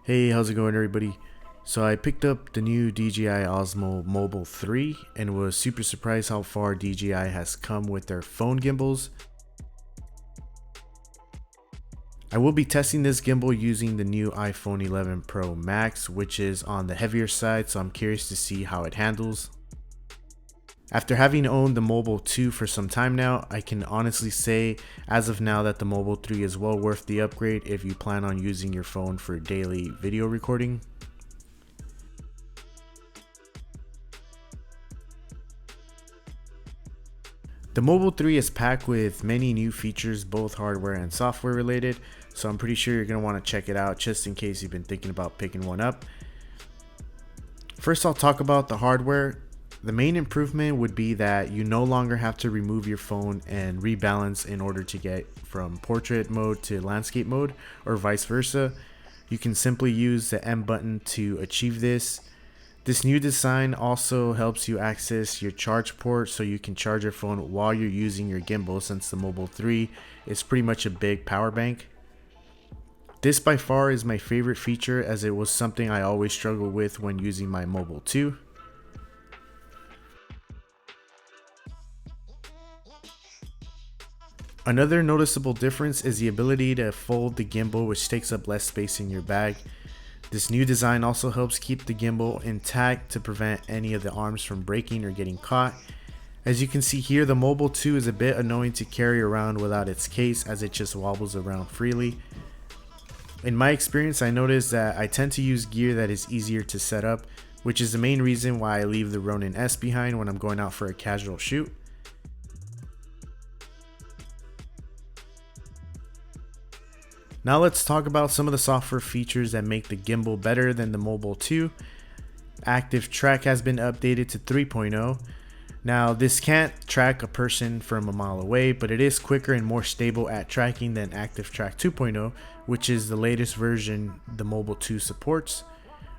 Hey, how's it going everybody? So I picked up the new Dji Osmo Mobile 3 and was super surprised how far DJI has come with their phone gimbals. I will be testing this gimbal using the new iPhone 11 Pro Max, which is on the heavier side, so I'm curious to see how it handles. After having owned the Mobile 2 for some time now, I can honestly say as of now that the Mobile 3 is well worth the upgrade if you plan on using your phone for daily video recording. The Mobile 3 is packed with many new features, both hardware and software related, so I'm pretty sure you're going to want to check it out just in case you've been thinking about picking one up. First, I'll talk about the hardware. The main improvement would be that you no longer have to remove your phone and rebalance in order to get from portrait mode to landscape mode, or vice versa. You can simply use the M button to achieve this. This new design also helps you access your charge port so you can charge your phone while you're using your gimbal, since the Mobile 3 is pretty much a big power bank. This by far is my favorite feature, as it was something I always struggled with when using my Mobile 2. Another noticeable difference is the ability to fold the gimbal, which takes up less space in your bag. This new design also helps keep the gimbal intact to prevent any of the arms from breaking or getting caught. As you can see here, the Mobile 2 is a bit annoying to carry around without its case, as it just wobbles around freely. In my experience, I noticed that I tend to use gear that is easier to set up, which is the main reason why I leave the Ronin S behind when I'm going out for a casual shoot. Now let's talk about some of the software features that make the gimbal better than the Mobile 2. Active Track has been updated to 3.0. Now this can't track a person from a mile away, but it is quicker and more stable at tracking than Active Track 2.0, which is the latest version the Mobile 2 supports.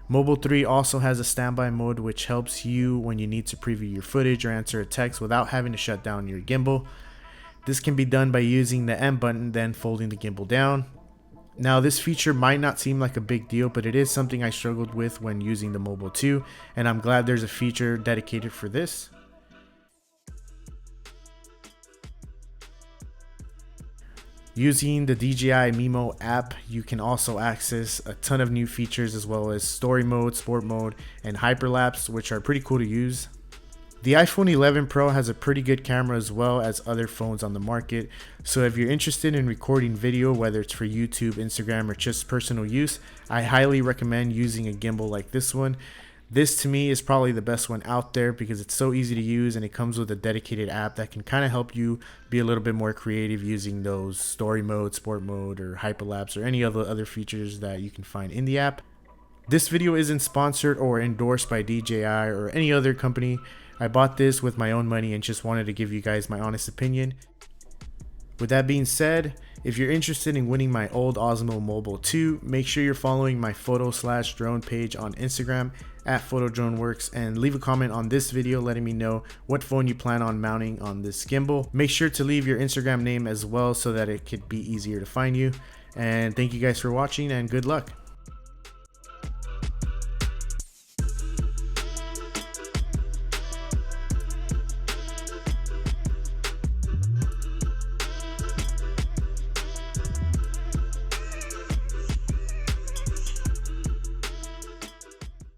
Mobile 3 also has a standby mode, which helps you when you need to preview your footage or answer a text without having to shut down your gimbal. This can be done by using the M button, then folding the gimbal down. Now this feature might not seem like a big deal, but it is something I struggled with when using the Mobile 2, and I'm glad there's a feature dedicated for this. Using the DJI Mimo app, you can also access a ton of new features as well as story mode, sport mode, and hyperlapse, which are pretty cool to use. The iPhone 11 Pro has a pretty good camera as well as other phones on the market, so if you're interested in recording video, whether it's for YouTube, Instagram, or just personal use, I highly recommend using a gimbal like this one. This to me is probably the best one out there because it's so easy to use and it comes with a dedicated app that can kind of help you be a little bit more creative using those story mode, sport mode, or hyperlapse, or any of the other features that you can find in the app. This video isn't sponsored or endorsed by DJI or any other company. I bought this with my own money and just wanted to give you guys my honest opinion. With that being said, if you're interested in winning my old Osmo Mobile 2, make sure you're following my photo/drone page on Instagram at PhotoDroneWorks, and leave a comment on this video letting me know what phone you plan on mounting on this gimbal. Make sure to leave your Instagram name as well so that it could be easier to find you. And thank you guys for watching, and good luck.